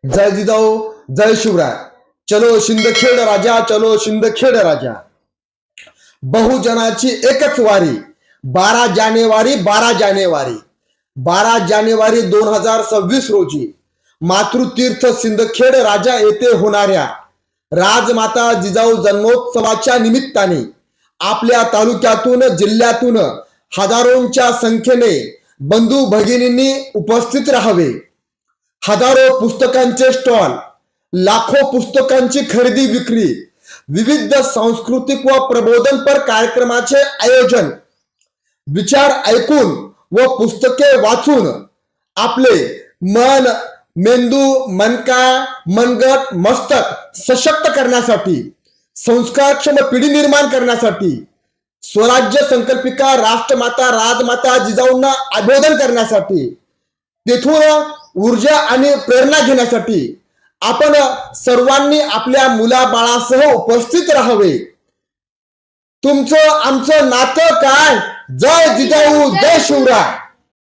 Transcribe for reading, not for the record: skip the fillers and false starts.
जय जिजाऊ जय शिवराय। चलो शिंदखेड राजा, चलो शिंदखेड राजा। बहुजनाची एकच वारी। 12 जानेवारी 12 जानेवारी 2026 रोजी मातृतीर्थ सिंदखेड राजा येथे होणाऱ्या राजमाता जिजाऊ जन्मोत्सवाच्या निमित्ताने आपल्या तालुक्यातून जिल्ह्यातून हजारोंच्या संख्येने बंधू भगिनींनी उपस्थित राहावे। हजारो पुस्तकांचे स्टॉल, लाखो पुस्तकांची खरेदी विक्री, विविध सांस्कृतिक व प्रबोधनपर कार्यक्रमाचे आयोजन, विचार ऐकून व पुस्तके वाचून आपले मन, मेंदू, मनका, मनगट, मस्तक सशक्त करण्यासाठी, संस्कारक्षम पिढी निर्माण करण्यासाठी, स्वराज्य संकल्पिका राष्ट्रमाता राजमाता जिजाऊंना अभिवादन करण्यासाठी, तेथून ऊर्जा आणि प्रेरणा घेण्यासाठी आपण सर्वांनी आपल्या मुलाबाळासह उपस्थित राहावे। तुमचं आमचं नातं काय? जय जिजाऊ जय शिवराय।